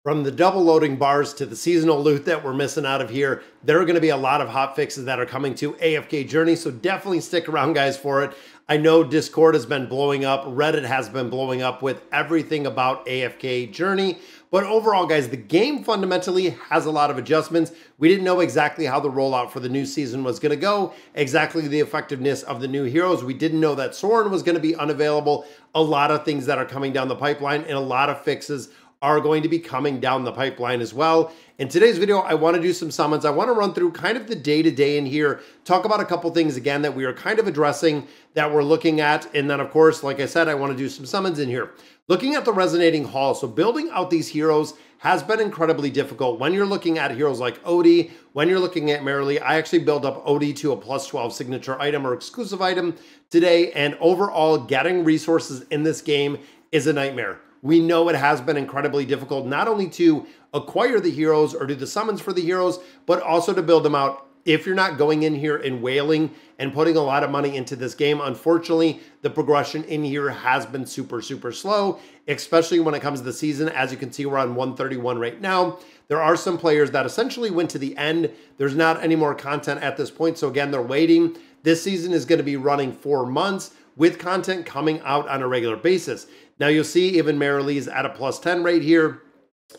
From the double loading bars to the seasonal loot that we're missing out of here, there are going to be a lot of hot fixes that are coming to AFK Journey, so definitely stick around, guys, for it. I know Discord has been blowing up, Reddit has been blowing up with everything about AFK Journey, but overall, guys, the game fundamentally has a lot of adjustments. We didn't know exactly how the rollout for the new season was going to go, exactly the effectiveness of the new heroes. We didn't know that Soren was going to be unavailable. A lot of things that are coming down the pipeline and a lot of fixes are going to be coming down the pipeline as well. In today's video, I want to do some summons. I want to run through kind of the day-to-day in here, talk about a couple things again that we are kind of addressing that we're looking at. And then of course, like I said, I want to do some summons in here. Looking at the resonating hall, so building out these heroes has been incredibly difficult. When you're looking at heroes like Odie, when you're looking at Merrily, I actually built up Odie to a plus 12 signature item or exclusive item today. And overall, getting resources in this game is a nightmare. We know it has been incredibly difficult, not only to acquire the heroes or do the summons for the heroes, but also to build them out. If you're not going in here and whaling and putting a lot of money into this game, unfortunately, the progression in here has been super slow, especially when it comes to the season. As you can see, we're on 131 right now. There are some players that essentially went to the end. There's not any more content at this point. So again, they're waiting. This season is going to be running 4 months with content coming out on a regular basis. Now you'll see even Merrily's at a plus 10 right here,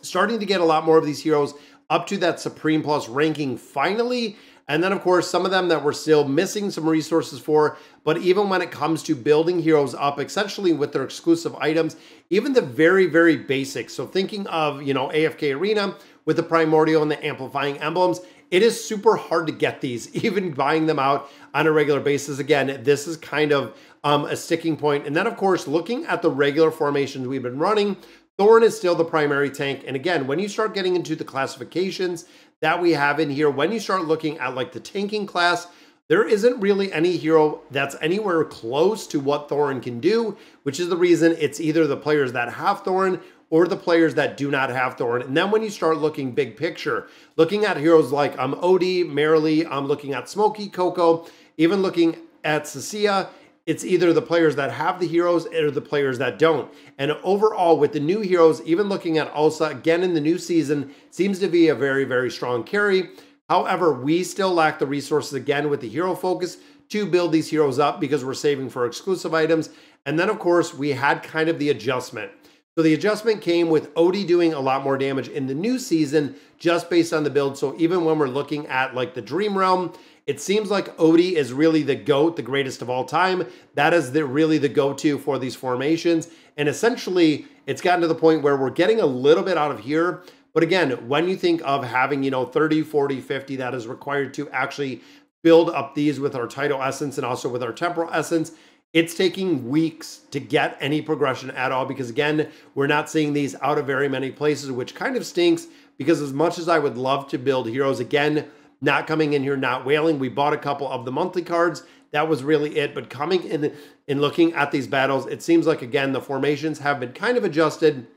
starting to get a lot more of these heroes up to that Supreme Plus ranking finally. And then of course, some of them that we're still missing some resources for, but even when it comes to building heroes up, essentially with their exclusive items, even the very basics. So thinking of, AFK Arena with the Primordial and the Amplifying Emblems, it is super hard to get these, even buying them out on a regular basis. Again, this is kind of a sticking point. And then of course, looking at the regular formations we've been running, Thorn is still the primary tank. And again, when you start getting into the classifications that we have in here, when you start looking at like the tanking class, there isn't really any hero that's anywhere close to what Thorn can do, which is the reason it's either the players that have Thorn or the players that do not have Thorn. And then when you start looking big picture, looking at heroes like Odie, Merrily, I'm looking at Smokey, Coco, even looking at Cecilia, it's either the players that have the heroes or the players that don't. And overall, with the new heroes, even looking at Ulsa, again in the new season, seems to be a very strong carry. However, we still lack the resources again with the hero focus to build these heroes up because we're saving for exclusive items. And then of course, we had kind of the adjustment. So the adjustment came with Odie doing a lot more damage in the new season just based on the build. So even when we're looking at like the Dream Realm, it seems like Odie is really the GOAT, the greatest of all time. That is really the go-to for these formations. And essentially, it's gotten to the point where we're getting a little bit out of here. But again, when you think of having, 30, 40, 50 that is required to actually build up these with our Tidal Essence and also with our Temporal Essence, it's taking weeks to get any progression at all because, again, we're not seeing these out of very many places, which kind of stinks because as much as I would love to build heroes, again, not coming in here, not whaling. We bought a couple of the monthly cards. That was really it. But coming in and looking at these battles, it seems like, again, the formations have been kind of adjusted.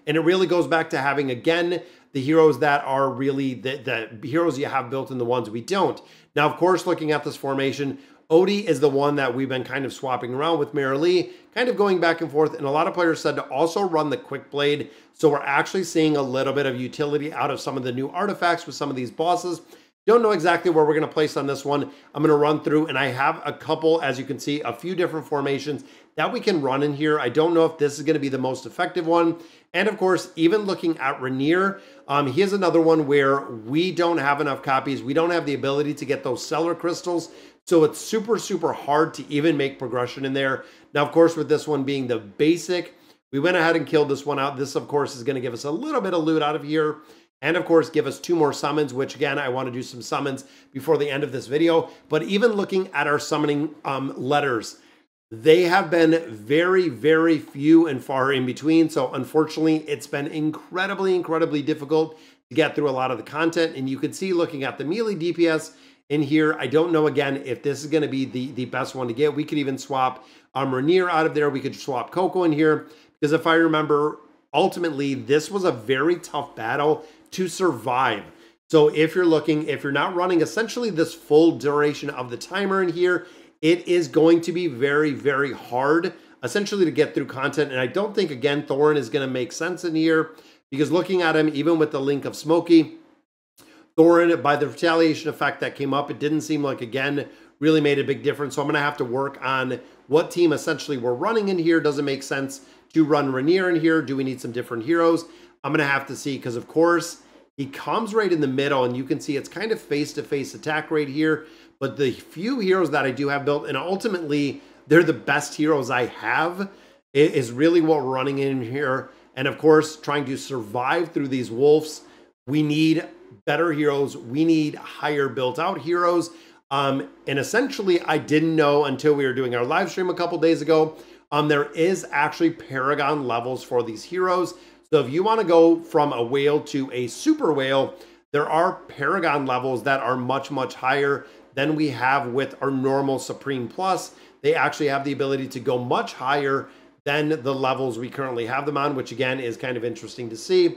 And it really goes back to having, again, the heroes that are really the heroes you have built and the ones we don't. Now, of course, looking at this formation, Odie is the one that we've been kind of swapping around with Merrily, kind of going back and forth. And a lot of players said to also run the Quick Blade. So we're actually seeing a little bit of utility out of some of the new artifacts with some of these bosses. Don't know exactly where we're going to place on this one. I'm going to run through, and I have a couple, as you can see, a few different formations that we can run in here. I don't know if this is going to be the most effective one. And of course, even looking at Rainier, he is another one where we don't have enough copies. We don't have the ability to get those seller crystals. So it's super hard to even make progression in there. Now, of course, with this one being the basic, we went ahead and killed this one out. This, of course, is going to give us a little bit of loot out of here. And of course, give us 2 more summons, which again, I want to do some summons before the end of this video. But even looking at our summoning letters, they have been very few and far in between. So unfortunately, it's been incredibly difficult to get through a lot of the content. And you can see looking at the melee DPS in here, I don't know, again, if this is going to be the best one to get. We could even swap Rainier out of there. We could swap Coco in here. Because if I remember, ultimately, this was a very tough battle to survive. So if you're not running essentially this full duration of the timer in here, it is going to be very hard essentially to get through content. And I don't think, again, Thorn is going to make sense in here because looking at him, even with the link of Smokey, Thorin, by the retaliation effect that came up, it didn't seem like, again, really made a big difference. So I'm going to have to work on what team essentially we're running in here. Does it make sense to run Rainier in here? Do we need some different heroes? I'm going to have to see, because of course he comes right in the middle, and you can see it's kind of face-to-face attack right here. But the few heroes that I do have built, and ultimately they're the best heroes I have, is really what we're running in here. And of course, trying to survive through these wolves, we need better heroes. We need higher built out heroes. And essentially, I didn't know until we were doing our live stream a couple days ago, there is actually Paragon levels for these heroes. So if you want to go from a whale to a super whale, there are Paragon levels that are much, much higher than we have with our normal Supreme Plus. They actually have the ability to go much higher than the levels we currently have them on, which again is kind of interesting to see.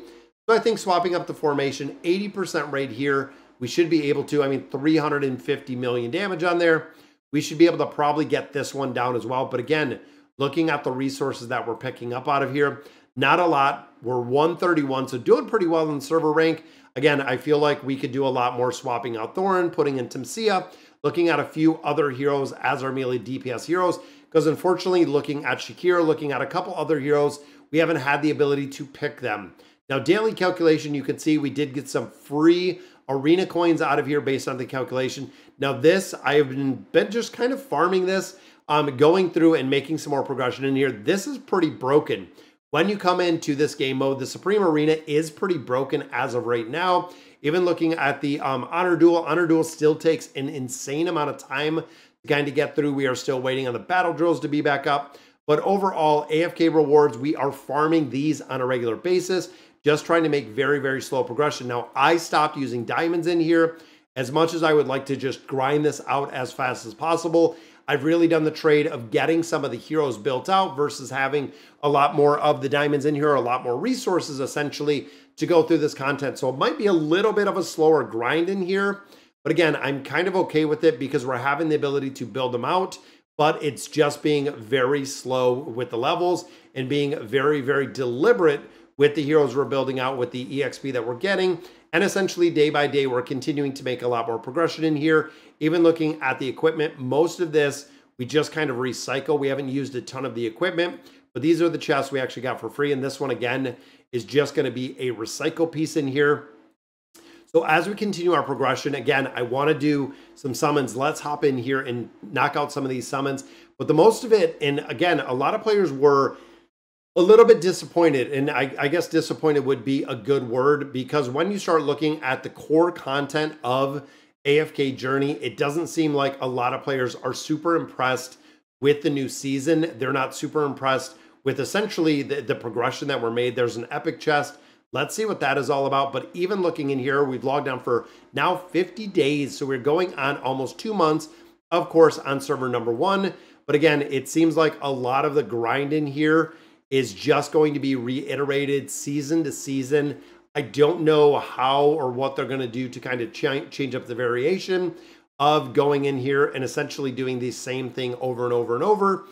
So I think swapping up the formation, 80% right here, we should be able to, I mean, 350 million damage on there. We should be able to probably get this one down as well. But again, looking at the resources that we're picking up out of here, not a lot. We're 131, so doing pretty well in the server rank. Again, I feel like we could do a lot more swapping out Thorin, putting in Timsia, looking at a few other heroes as our melee DPS heroes, because unfortunately, looking at Shakira, looking at a couple other heroes, we haven't had the ability to pick them. Now, daily calculation, you can see we did get some free arena coins out of here based on the calculation. Now this, I have been just kind of farming this, going through and making some more progression in here. This is pretty broken. When you come into this game mode, the Supreme Arena is pretty broken as of right now. Even looking at the Honor Duel still takes an insane amount of time to kind of get through. We are still waiting on the battle drills to be back up. But overall, AFK rewards, we are farming these on a regular basis, just trying to make very, very slow progression. Now, I stopped using diamonds in here. As much as I would like to just grind this out as fast as possible, I've really done the trade of getting some of the heroes built out versus having a lot more of the diamonds in here, a lot more resources essentially to go through this content. So it might be a little bit of a slower grind in here. But again, I'm kind of okay with it because we're having the ability to build them out, but it's just being very slow with the levels and being very, very deliberate with the heroes we're building out, with the EXP that we're getting. And essentially day by day, we're continuing to make a lot more progression in here. Even looking at the equipment, most of this, we just kind of recycle. We haven't used a ton of the equipment, but these are the chests we actually got for free. And this one again is just gonna be a recycle piece in here. So as we continue our progression, again, I wanna do some summons. Let's hop in here and knock out some of these summons. But the most of it, and again, a lot of players were a little bit disappointed, and I guess disappointed would be a good word, because when you start looking at the core content of AFK Journey, it doesn't seem like a lot of players are super impressed with the new season. They're not super impressed with essentially the progression that were made. There's an epic chest. Let's see what that is all about. But even looking in here, we've logged on for now 50 days. So we're going on almost 2 months, of course, on server number 1. But again, it seems like a lot of the grind in here is just going to be reiterated season to season. I don't know how or what they're going to do to kind of change up the variation of going in here and essentially doing the same thing over and over and over.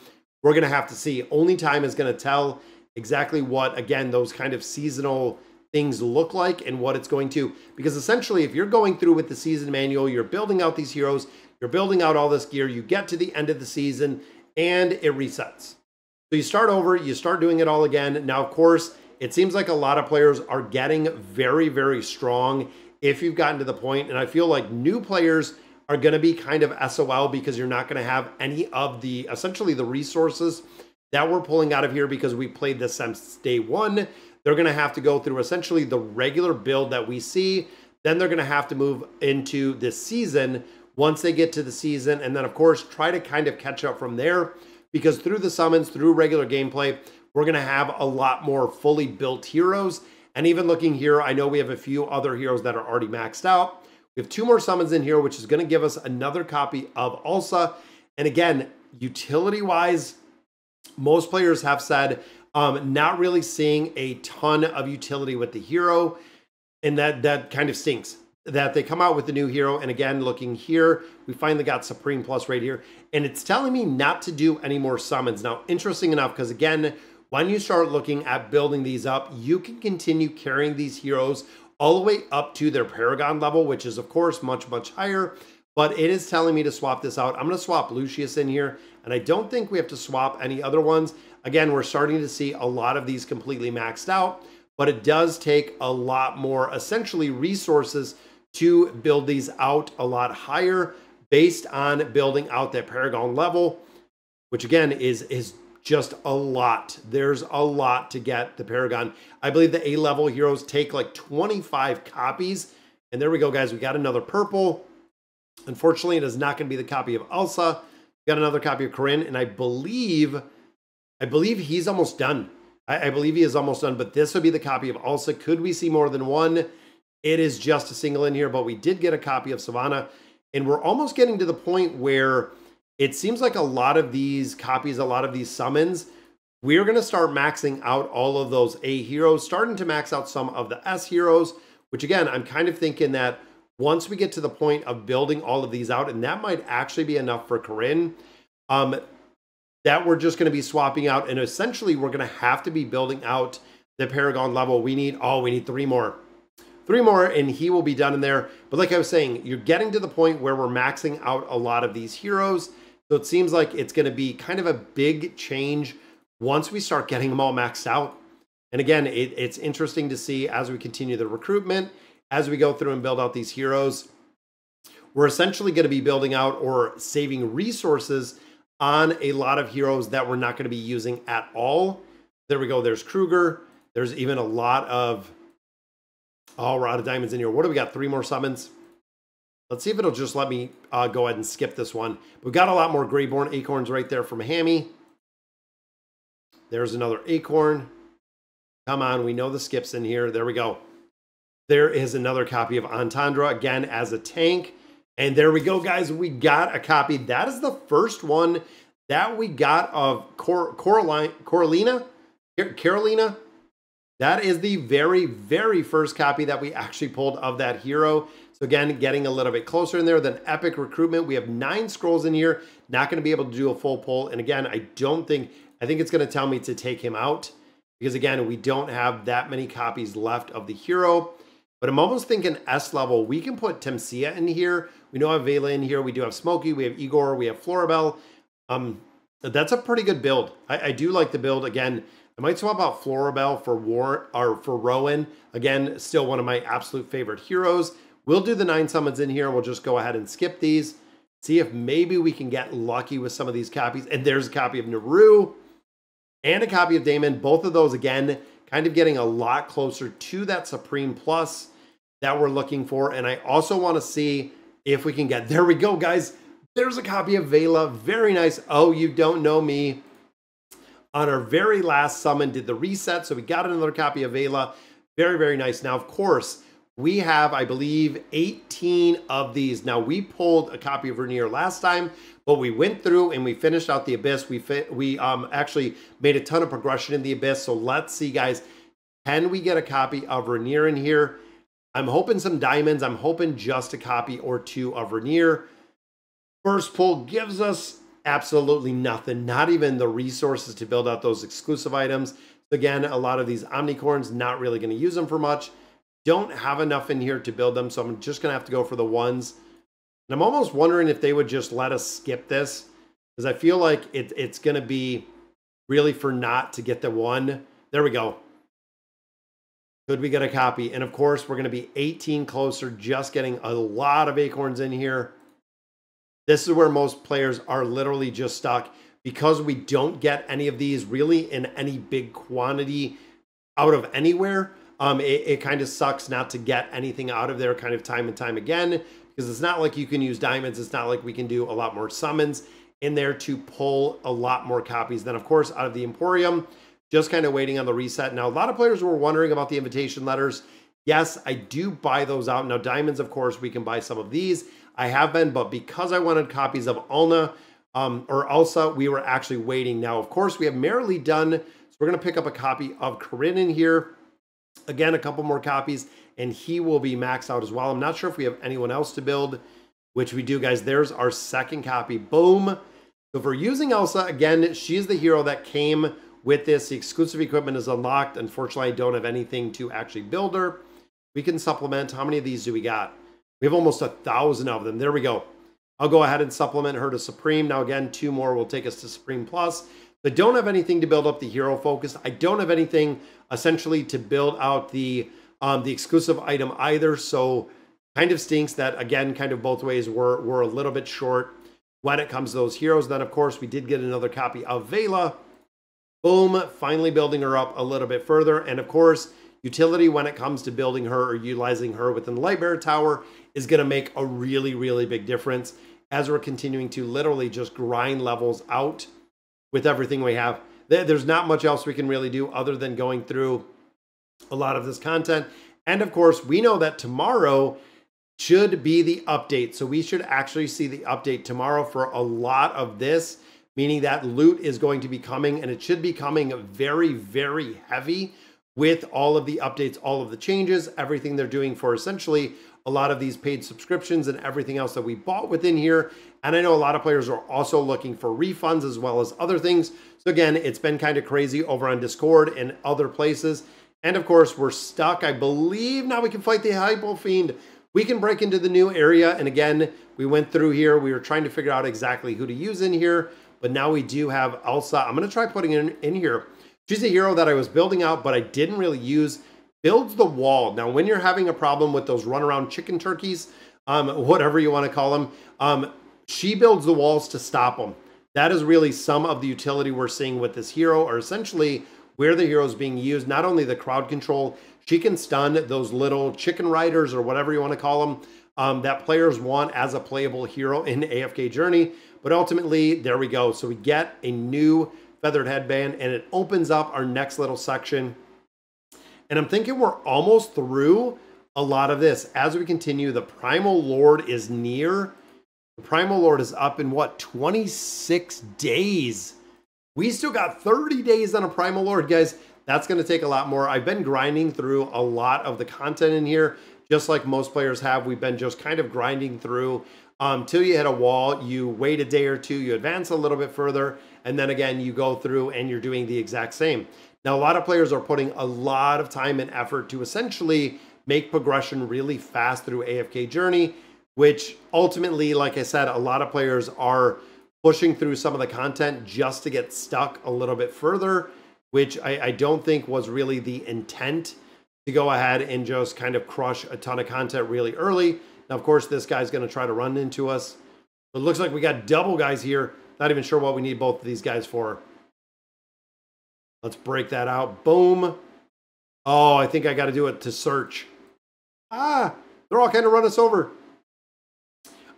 We're going to have to see. Only time is going to tell exactly what, again, those kind of seasonal things look like and what it's going to. Because essentially, if you're going through with the season manual, you're building out these heroes, you're building out all this gear, you get to the end of the season and it resets. So you start over, you start doing it all again. Now, of course, it seems like a lot of players are getting very, very strong if you've gotten to the point. And I feel like new players are going to be kind of SOL because you're not going to have any of the, essentially the resources that we're pulling out of here because we played this since day 1. They're going to have to go through essentially the regular build that we see. Then they're going to have to move into this season once they get to the season. And then, of course, try to kind of catch up from there. Because through the summons, through regular gameplay, we're going to have a lot more fully built heroes. And even looking here, I know we have a few other heroes that are already maxed out. We have 2 more summons in here, which is going to give us another copy of Ulsa. And again, utility-wise, most players have said not really seeing a ton of utility with the hero. And that kind of stinks. That they come out with the new hero. And again, looking here, we finally got Supreme Plus right here. And it's telling me not to do any more summons. Now, interesting enough, because again, when you start looking at building these up, you can continue carrying these heroes all the way up to their Paragon level, which is of course much, much higher, but it is telling me to swap this out. I'm going to swap Lucius in here, and I don't think we have to swap any other ones. Again, we're starting to see a lot of these completely maxed out, but it does take a lot more, essentially, resources to build these out a lot higher based on building out that Paragon level, which again is just a lot. There's a lot to get the Paragon. I believe the A-level heroes take like 25 copies. And there we go, guys. We got another purple. Unfortunately, it is not going to be the copy of Elsa. We got another copy of Corinne, and I believe he's almost done. I believe he is almost done, but this would be the copy of Elsa. Could we see more than one? It is just a single in here, but we did get a copy of Savannah, and we're almost getting to the point where it seems like a lot of these copies, a lot of these summons, we're going to start maxing out all of those A heroes, starting to max out some of the S heroes, which again, I'm kind of thinking that once we get to the point of building all of these out, and that might actually be enough for Corinne, that we're just going to be swapping out, and essentially we're going to have to be building out the Paragon level. We need three more. Three more, and he will be done in there. But like I was saying, you're getting to the point where we're maxing out a lot of these heroes. So it seems like it's going to be kind of a big change once we start getting them all maxed out. And again, it's interesting to see as we continue the recruitment, as we go through and build out these heroes, we're essentially going to be building out or saving resources on a lot of heroes that we're not going to be using at all. There we go. There's Kruger. There's even a lot of, oh, we're out of diamonds in here. What do we got? 3 more summons. Let's see if it'll just let me go ahead and skip this one. We've got a lot more Greyborn Acorns right there from Hammy. There's another Acorn. Come on, we know the skips in here. There we go. There is another copy of Entendre, again, as a tank. And there we go, guys. We got a copy. That is the first one that we got of Carolina. That is the very, very first copy that we actually pulled of that hero. So again, getting a little bit closer in there than Epic Recruitment. We have 9 scrolls in here. Not going to be able to do a full pull. And again, I think it's going to tell me to take him out. Because again, we don't have that many copies left of the hero. But I'm almost thinking S level. We can put Temsia in here. We know I have Vela in here. We do have Smokey. We have Igor. We have Floribel. That's a pretty good build. I do like the build. Again, I might swap out Floribel for Rowan. Again, still one of my absolute favorite heroes. We'll do the 9 summons in here. We'll just go ahead and skip these. See if maybe we can get lucky with some of these copies. And there's a copy of Naru and a copy of Damon. Both of those, again, kind of getting a lot closer to that Supreme Plus that we're looking for. And I also want to see if we can get, there we go, guys. There's a copy of Vela. Very nice. Oh, you don't know me. On our very last summon, did the reset. So we got another copy of Vela. Very, very nice. Now, of course, we have, I believe, 18 of these. Now, we pulled a copy of Vernier last time, but we went through and we finished out the Abyss. We actually made a ton of progression in the Abyss. So let's see, guys. Can we get a copy of Vernier in here? I'm hoping some diamonds. I'm hoping just a copy or 2 of Vernier. First pull gives us absolutely nothing. Not even the resources to build out those exclusive items. Again, a lot of these Omnicorns, not really going to use them for much. Don't have enough in here to build them, so I'm just going to have to go for the ones. And I'm almost wondering if they would just let us skip this, because I feel like it's going to be really for not to get the one. There we go. Could we get a copy? And of course, we're going to be 18 closer, just getting a lot of Acorns in here. This is where most players are literally just stuck, because we don't get any of these really in any big quantity out of anywhere. It kind of sucks not to get anything out of there kind of time and time again, because it's not like you can use diamonds. It's not like we can do a lot more summons in there to pull a lot more copies. Then, of course, out of the Emporium, just kind of waiting on the reset. Now, a lot of players were wondering about the invitation letters. Yes, I do buy those out. Now, diamonds, of course, we can buy some of these. I have been, but because I wanted copies of Alna or Elsa, we were actually waiting. Now, of course, we have Merrily done, so we're going to pick up a copy of Corinne in here. Again, a couple more copies, and he will be maxed out as well. I'm not sure if we have anyone else to build, which we do, guys. There's our second copy. Boom. So if we're using Elsa, again, she's the hero that came with this. The exclusive equipment is unlocked. Unfortunately, I don't have anything to actually build her. We can supplement. How many of these do we got? We have almost 1,000 of them. There we go. I'll go ahead and supplement her to Supreme. Now, again, 2 more will take us to Supreme Plus. But don't have anything to build up the hero focus. I don't have anything, essentially, to build out the exclusive item either. So, kind of stinks that, again, kind of both ways we're a little bit short when it comes to those heroes. Then, of course, we did get another copy of Vela. Boom, finally building her up a little bit further. And, of course, utility when it comes to building her or utilizing her within the Lightbearer Tower is going to make a really, really big difference as we're continuing to literally just grind levels out with everything we have. There's not much else we can really do other than going through a lot of this content. And of course, we know that tomorrow should be the update. So we should actually see the update tomorrow for a lot of this, meaning that loot is going to be coming, and it should be coming very, very heavy with all of the updates, all of the changes, everything they're doing for essentially a lot of these paid subscriptions and everything else that we bought within here. And I know a lot of players are also looking for refunds as well as other things. So again, it's been kind of crazy over on Discord and other places. And of course, we're stuck. I believe now we can fight the Hippo Fiend. We can break into the new area. And again, we went through here. We were trying to figure out exactly who to use in here. But now we do have Elsa. I'm going to try putting in here. She's a hero that I was building out, but I didn't really use. Builds the wall. Now, when you're having a problem with those runaround chicken turkeys, whatever you want to call them, she builds the walls to stop them. That is really some of the utility we're seeing with this hero, or essentially where the hero is being used. Not only the crowd control, she can stun those little chicken riders or whatever you want to call them that players want as a playable hero in AFK Journey. But ultimately, there we go. So we get a new feathered headband, and it opens up our next little section. And I'm thinking we're almost through a lot of this. As we continue, the Primal Lord is near. The Primal Lord is up in what, 26 days? We still got 30 days on a Primal Lord, guys. That's going to take a lot more. I've been grinding through a lot of the content in here, just like most players have. We've been just kind of grinding through till you hit a wall. You wait a day or two, you advance a little bit further, and then again, you go through and you're doing the exact same. Now, a lot of players are putting a lot of time and effort to essentially make progression really fast through AFK Journey, which ultimately, like I said, a lot of players are pushing through some of the content just to get stuck a little bit further, which I don't think was really the intent to go ahead and just kind of crush a ton of content really early. Now, of course, this guy's going to try to run into us. It looks like we got double guys here. Not even sure what we need both of these guys for. Let's break that out. Boom. Oh, I think I got to do it to search. Ah, they're all kind of run us over.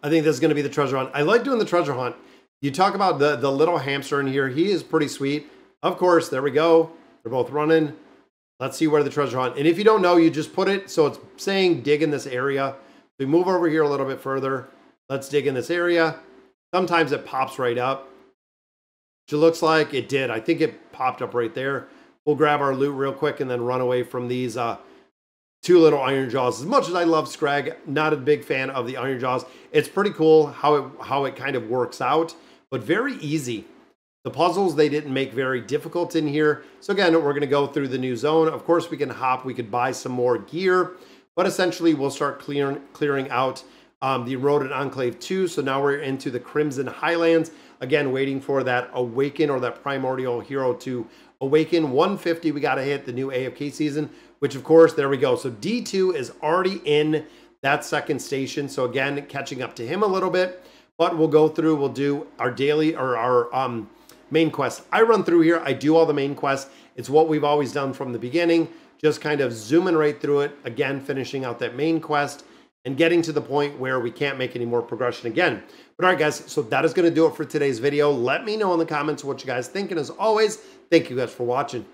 I think this is going to be the treasure hunt. I like doing the treasure hunt. You talk about the little hamster in here. He is pretty sweet. Of course, there we go. They're both running. Let's see where the treasure hunt. And if you don't know, you just put it. So it's saying dig in this area. We move over here a little bit further. Let's dig in this area. Sometimes it pops right up. Which it looks like it did. I think it popped up right there. We'll grab our loot real quick and then run away from these two little iron jaws. As much as I love Scrag, not a big fan of the iron jaws. It's pretty cool how it kind of works out, but very easy. The puzzles they didn't make very difficult in here. So again, we're going to go through the new zone. Of course, we can hop. We could buy some more gear, but essentially we'll start clearing out the Eroded Enclave 2. So now we're into the Crimson Highlands. Again, waiting for that awaken or that primordial hero to awaken. 150, we got to hit the new AFK season, which of course, there we go. So D2 is already in that second station. So again, catching up to him a little bit, but we'll go through, we'll do our daily or our main quest. I run through here. I do all the main quests. It's what we've always done from the beginning, just kind of zooming right through it. Again, finishing out that main quest and getting to the point where we can't make any more progression again. But all right, guys, so that is going to do it for today's video. Let me know in the comments what you guys think. And as always, thank you guys for watching.